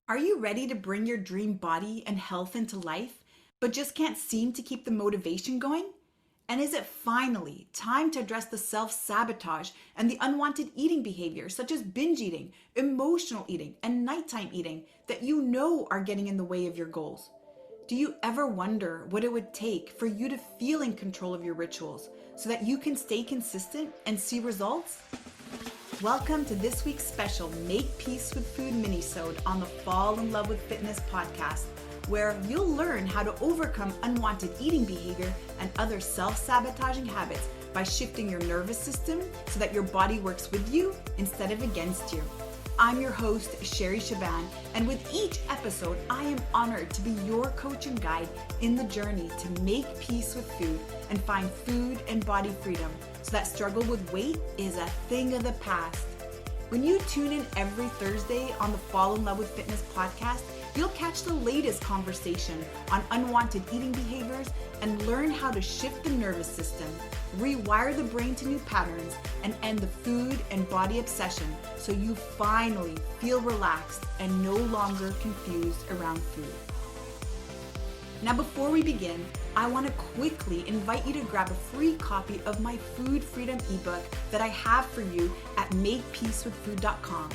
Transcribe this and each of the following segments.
Are you ready to bring your dream body and health into life, but just can't seem to keep the motivation going? And is it finally time to address the self sabotage and the unwanted eating behaviors, such as binge eating, emotional eating, and nighttime eating, that you know are getting in the way of your goals? Do you ever wonder what it would take for you to feel in control of your rituals so that you can stay consistent and see results? Welcome to this week's special Make Peace with Food Minisode on the Fall in Love with Fitness podcast, where you'll learn how to overcome unwanted eating behavior and other self-sabotaging habits by shifting your nervous system so that your body works with you instead of against you. I'm your host, Shaban, and with each episode, I am honored to be your coach and guide in the journey to make peace with food and find food and body freedom so that struggle with weight is a thing of the past. When you tune in every Thursday on the Fall in Love with Fitness podcast, you'll catch the latest conversation on unwanted eating behaviors and learn how to shift the nervous system, rewire the brain to new patterns, and end the food and body obsession so you finally feel relaxed and no longer confused around food. Now, before we begin, I want to quickly invite you to grab a free copy of my Food Freedom ebook that I have for you at makepeacewithfood.com.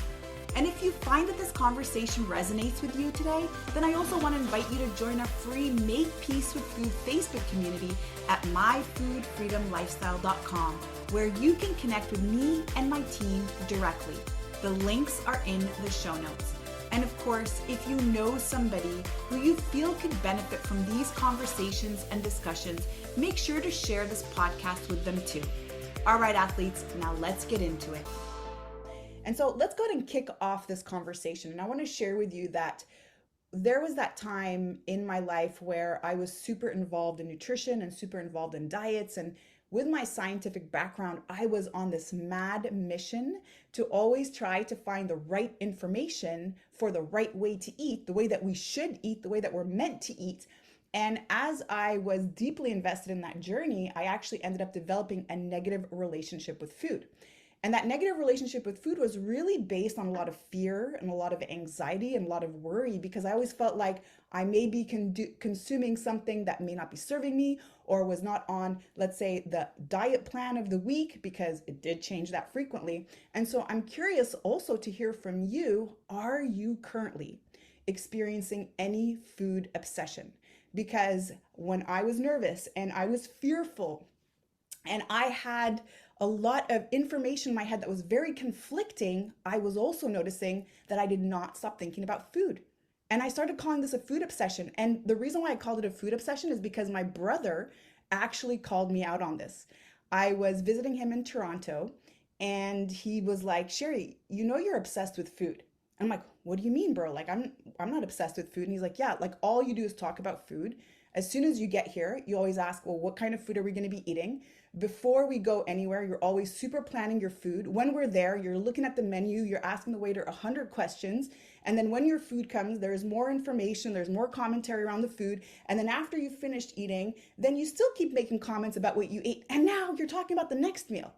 And if you find that this conversation resonates with you today, then I also want to invite you to join our free Make Peace with Food Facebook community at myfoodfreedomlifestyle.com, where you can connect with me and my team directly. The links are in the show notes. And of course, if you know somebody who you feel could benefit from these conversations and discussions, make sure to share this podcast with them too. All right, athletes, now let's get into it. And so let's go ahead and kick off this conversation. And I want to share with you that there was that time in my life where I was super involved in nutrition and super involved in diets. And with my scientific background, I was on this mad mission to always try to find the right information for the right way to eat, the way that we should eat, the way that we're meant to eat. And as I was deeply invested in that journey, I actually ended up developing a negative relationship with food. And that negative relationship with food was really based on a lot of fear and a lot of anxiety and a lot of worry, because I always felt like I may be consuming something that may not be serving me, or was not on, let's say, the diet plan of the week, because it did change that frequently. And so I'm curious also to hear from you, are you currently experiencing any food obsession? Because when I was nervous and I was fearful and I had a lot of information in my head that was very conflicting, I was also noticing that I did not stop thinking about food. And I started calling this a food obsession. And the reason why I called it a food obsession is because my brother actually called me out on this. I was visiting him in Toronto and he was like, Sherry, you know you're obsessed with food. I'm like, what do you mean, bro? Like I'm not obsessed with food. And he's like, yeah, like all you do is talk about food. As soon as you get here, you always ask, well, what kind of food are we going to be eating? Before we go anywhere, you're always super planning your food. When we're there, you're looking at the menu, you're asking the waiter 100 questions. And then when your food comes, there's more information, there's more commentary around the food. And then after you've finished eating, then you still keep making comments about what you ate. And now you're talking about the next meal.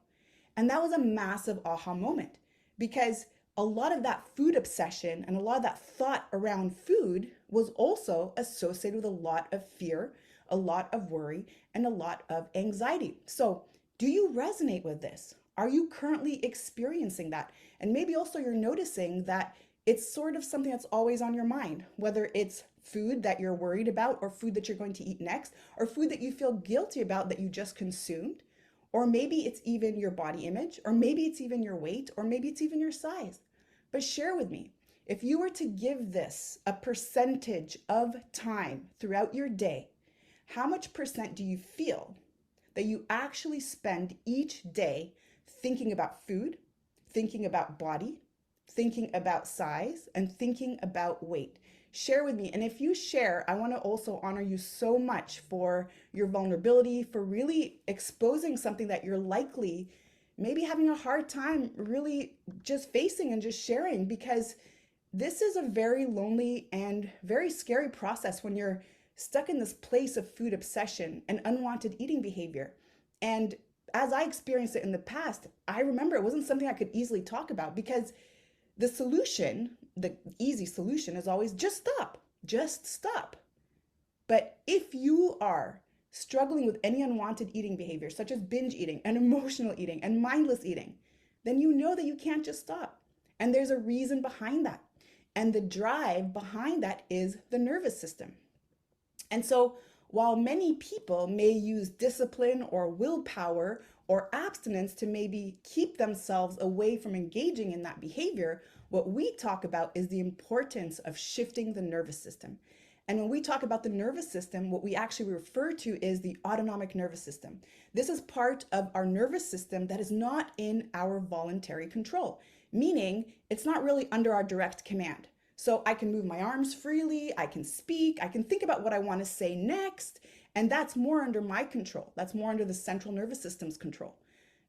And that was a massive aha moment, because a lot of that food obsession and a lot of that thought around food was also associated with a lot of fear, a lot of worry, and a lot of anxiety. So, do you resonate with this? Are you currently experiencing that? And maybe also you're noticing that it's sort of something that's always on your mind, whether it's food that you're worried about, or food that you're going to eat next, or food that you feel guilty about that you just consumed. Or maybe it's even your body image, or maybe it's even your weight, or maybe it's even your size. But share with me, if you were to give this a percentage of time throughout your day, how much percent do you feel that you actually spend each day thinking about food, thinking about body, thinking about size, and thinking about weight? Share with me. And if you share, I want to also honor you so much for your vulnerability, for really exposing something that you're likely maybe having a hard time really just facing and just sharing, because this is a very lonely and very scary process when you're stuck in this place of food obsession and unwanted eating behavior. And as I experienced it in the past, I remember it wasn't something I could easily talk about, because the solution the easy solution is always just stop, just stop. But if you are struggling with any unwanted eating behavior, such as binge eating and emotional eating and mindless eating, then you know that you can't just stop. And there's a reason behind that. And the drive behind that is the nervous system. And so while many people may use discipline or willpower or abstinence to maybe keep themselves away from engaging in that behavior, what we talk about is the importance of shifting the nervous system. And when we talk about the nervous system, what we actually refer to is the autonomic nervous system. This is part of our nervous system that is not in our voluntary control, meaning it's not really under our direct command. So I can move my arms freely, I can speak, I can think about what I want to say next, and that's more under my control. That's more under the central nervous system's control.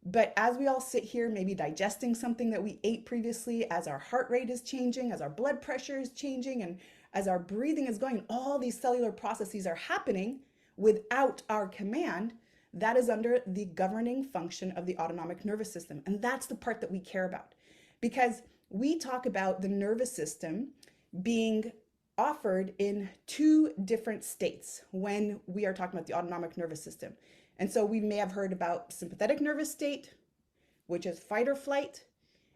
But as we all sit here, maybe digesting something that we ate previously, as our heart rate is changing, as our blood pressure is changing, and as our breathing is going, all these cellular processes are happening without our command. That is under the governing function of the autonomic nervous system. And that's the part that we care about, because we talk about the nervous system being offered in two different states when we are talking about the autonomic nervous system. And so we may have heard about sympathetic nervous state, which is fight or flight.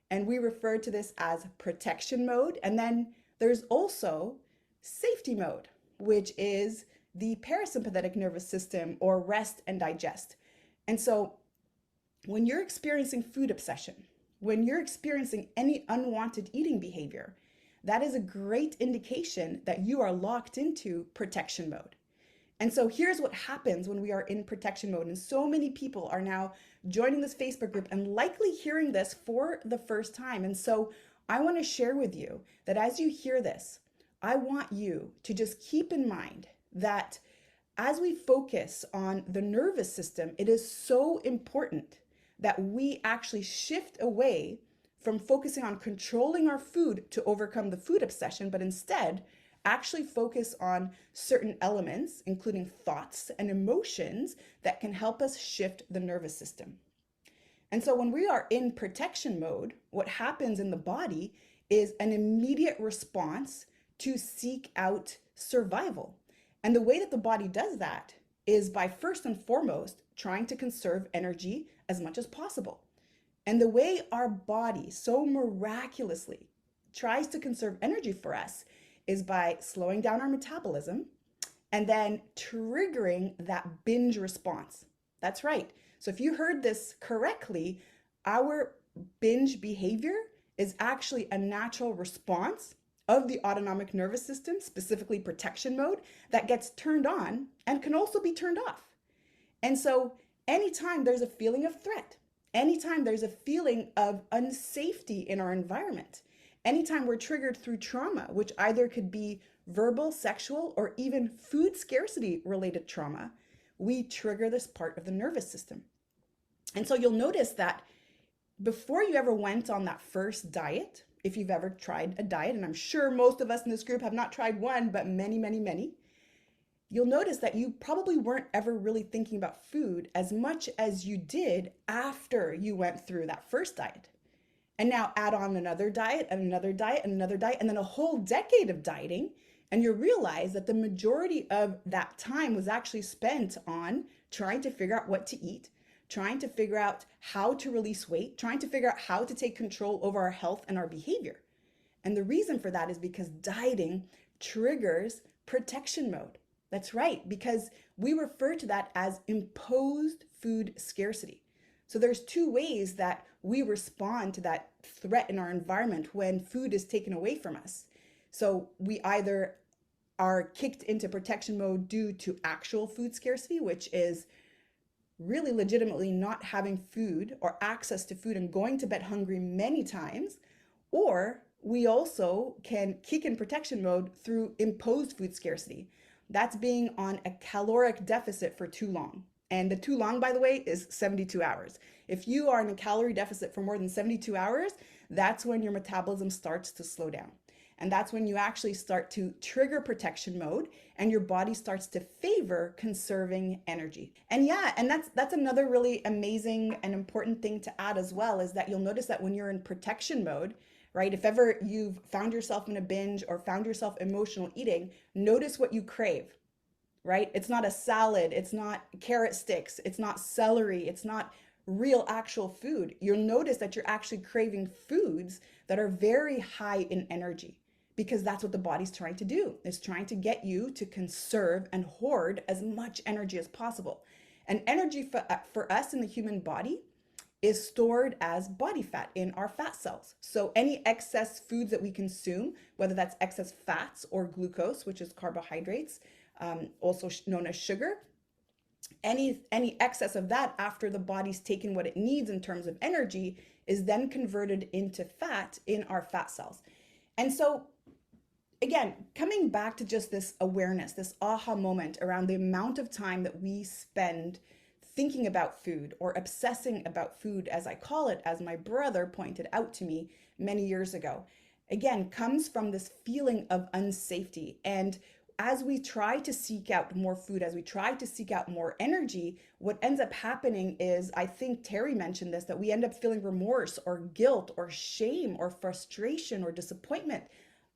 And we refer to this as protection mode. And then there's also safety mode, which is the parasympathetic nervous system, or rest and digest. And so when you're experiencing food obsession, when you're experiencing any unwanted eating behavior, that is a great indication that you are locked into protection mode. And so here's what happens when we are in protection mode. And so many people are now joining this Facebook group and likely hearing this for the first time. And so I want to share with you that as you hear this, I want you to just keep in mind that as we focus on the nervous system, it is so important that we actually shift away from focusing on controlling our food to overcome the food obsession, but instead actually focus on certain elements, including thoughts and emotions, that can help us shift the nervous system. And so when we are in protection mode, what happens in the body is an immediate response to seek out survival. And the way that the body does that is by first and foremost trying to conserve energy as much as possible. And the way our body so miraculously tries to conserve energy for us is by slowing down our metabolism and then triggering that binge response. That's right. So if you heard this correctly, our binge behavior is actually a natural response of the autonomic nervous system, specifically protection mode, that gets turned on and can also be turned off. And so anytime there's a feeling of threat, anytime there's a feeling of unsafety in our environment, anytime we're triggered through trauma, which either could be verbal, sexual, or even food scarcity related trauma, we trigger this part of the nervous system. And so you'll notice that before you ever went on that first diet, if you've ever tried a diet, and I'm sure most of us in this group have not tried one, but many, many, many, you'll notice that you probably weren't ever really thinking about food as much as you did after you went through that first diet. And now add on another diet and another diet and another diet, and then a whole decade of dieting, and you realize that the majority of that time was actually spent on trying to figure out what to eat, trying to figure out how to release weight, trying to figure out how to take control over our health and our behavior. And the reason for that is because dieting triggers protection mode. That's right, because we refer to that as imposed food scarcity. So there's two ways that we respond to that threat in our environment when food is taken away from us. So we either are kicked into protection mode due to actual food scarcity, which is really legitimately not having food or access to food and going to bed hungry many times, or we also can kick in protection mode through imposed food scarcity. That's being on a caloric deficit for too long. And the too long, by the way, is 72 hours. If you are in a calorie deficit for more than 72 hours, that's when your metabolism starts to slow down. And that's when you actually start to trigger protection mode and your body starts to favor conserving energy. And that's another really amazing and important thing to add as well, is that you'll notice that when you're in protection mode, right? If ever you've found yourself in a binge or found yourself emotional eating, notice what you crave, right? It's not a salad, it's not carrot sticks, it's not celery, it's not real actual food. You'll notice that you're actually craving foods that are very high in energy, because that's what the body's trying to do. It's trying to get you to conserve and hoard as much energy as possible. And energy for us in the human body is stored as body fat in our fat cells. So any excess foods that we consume, whether that's excess fats or glucose, which is carbohydrates, also known as sugar, any excess of that after the body's taken what it needs in terms of energy is then converted into fat in our fat cells. And so again, coming back to just this awareness, this aha moment around the amount of time that we spend thinking about food or obsessing about food, as I call it, as my brother pointed out to me many years ago, again, comes from this feeling of unsafety. And as we try to seek out more food, as we try to seek out more energy, what ends up happening is, I think Terry mentioned this, that we end up feeling remorse or guilt or shame or frustration or disappointment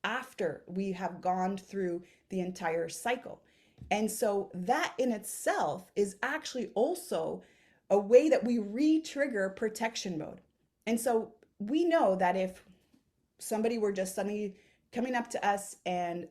after we have gone through the entire cycle. And so that in itself is actually also a way that we re-trigger protection mode. And so we know that if somebody were just suddenly coming up to us and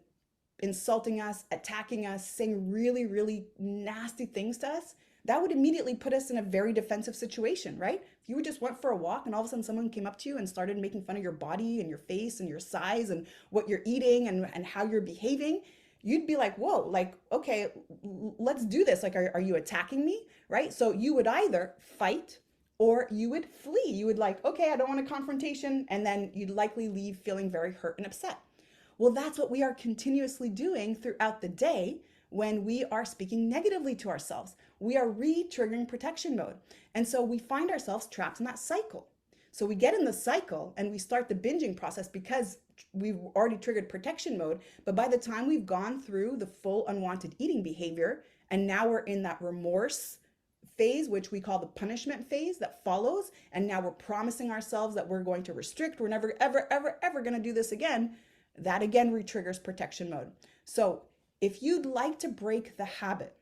insulting us, attacking us, saying really, really nasty things to us, that would immediately put us in a very defensive situation, right? If you just went for a walk and all of a sudden someone came up to you and started making fun of your body and your face and your size and what you're eating and how you're behaving, you'd be like, whoa, like, okay, let's do this. Like, are you attacking me, right? So you would either fight or you would flee. You would like, okay, I don't want a confrontation. And then you'd likely leave feeling very hurt and upset. Well, that's what we are continuously doing throughout the day when we are speaking negatively to ourselves. We are re-triggering protection mode. And so we find ourselves trapped in that cycle. So we get in the cycle and we start the binging process because we've already triggered protection mode. But by the time we've gone through the full unwanted eating behavior, and now we're in that remorse phase, which we call the punishment phase that follows, and now we're promising ourselves that we're going to restrict, we're never, ever, ever, ever going to do this again, that again re-triggers protection mode. So if you'd like to break the habit,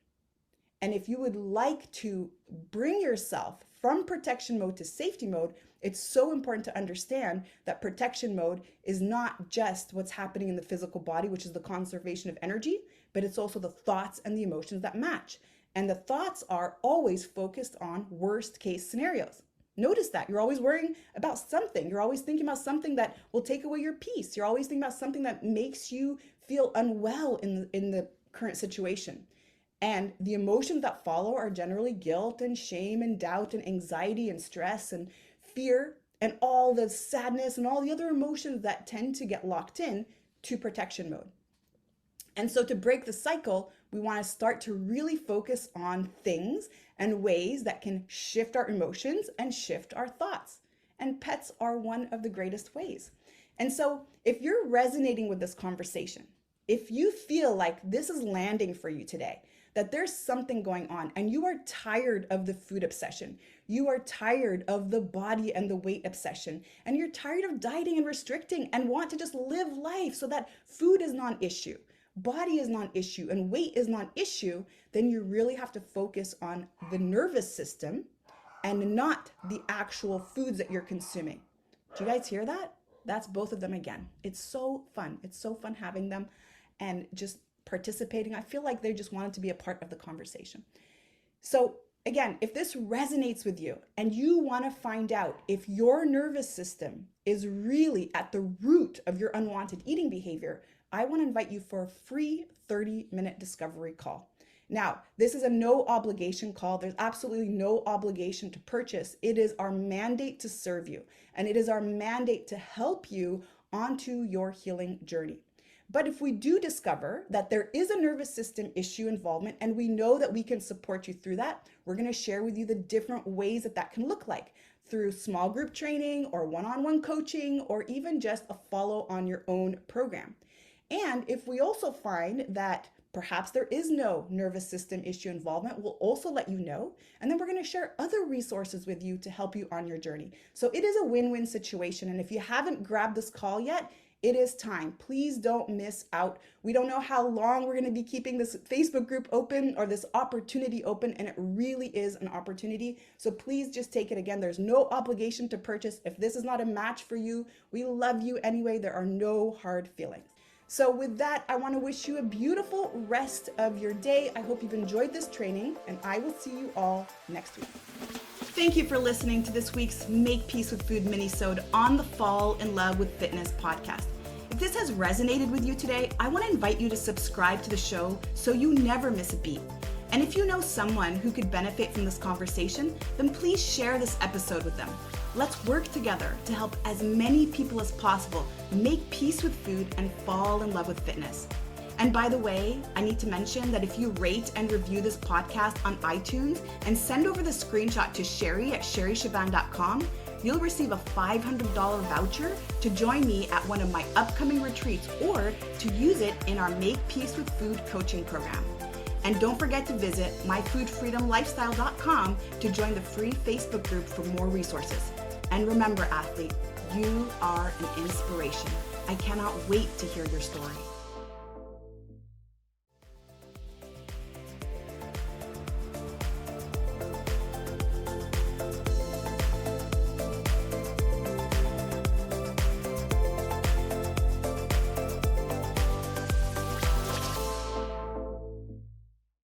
and if you would like to bring yourself from protection mode to safety mode, it's so important to understand that protection mode is not just what's happening in the physical body, which is the conservation of energy, but it's also the thoughts and the emotions that match. And the thoughts are always focused on worst case scenarios. Notice that you're always worrying about something. You're always thinking about something that will take away your peace. You're always thinking about something that makes you feel unwell in the current situation. And the emotions that follow are generally guilt and shame and doubt and anxiety and stress and fear and all the sadness and all the other emotions that tend to get locked in to protection mode. And so to break the cycle, we want to start to really focus on things and ways that can shift our emotions and shift our thoughts. And pets are one of the greatest ways. And so if you're resonating with this conversation, if you feel like this is landing for you today, that there's something going on and you are tired of the food obsession, you are tired of the body and the weight obsession, and you're tired of dieting and restricting and want to just live life so that food is not an issue, body is not an issue, and weight is not an issue, then you really have to focus on the nervous system and not the actual foods that you're consuming. Do you guys hear that? That's both of them again. It's so fun. It's so fun having them and just participating. I feel like they just wanted to be a part of the conversation. So again, if this resonates with you and you want to find out if your nervous system is really at the root of your unwanted eating behavior, I want to invite you for a free 30-minute discovery call. Now, this is a no obligation call. There's absolutely no obligation to purchase. It is our mandate to serve you, and it is our mandate to help you onto your healing journey. But if we do discover that there is a nervous system issue involvement and we know that we can support you through that, we're going to share with you the different ways that that can look like through small group training or one-on-one coaching or even just a follow on your own program. And if we also find that perhaps there is no nervous system issue involvement, we'll also let you know. And then we're going to share other resources with you to help you on your journey. So it is a win-win situation. And if you haven't grabbed this call yet, it is time. Please don't miss out. We don't know how long we're going to be keeping this Facebook group open or this opportunity open, and it really is an opportunity. So please just take it. Again, there's no obligation to purchase. If this is not a match for you, we love you anyway. There are no hard feelings. So with that, I want to wish you a beautiful rest of your day. I hope you've enjoyed this training, and I will see you all next week. Thank you for listening to this week's Make Peace with Food Minisode on the Fall in Love with Fitness podcast. If this has resonated with you today, I want to invite you to subscribe to the show so you never miss a beat. And if you know someone who could benefit from this conversation, then please share this episode with them. Let's work together to help as many people as possible make peace with food and fall in love with fitness. And by the way, I need to mention that if you rate and review this podcast on iTunes and send over the screenshot to Sherry at sherryshaban.com, you'll receive a $500 voucher to join me at one of my upcoming retreats or to use it in our Make Peace with Food coaching program. And don't forget to visit myfoodfreedomlifestyle.com to join the free Facebook group for more resources. And remember, athlete, you are an inspiration. I cannot wait to hear your story.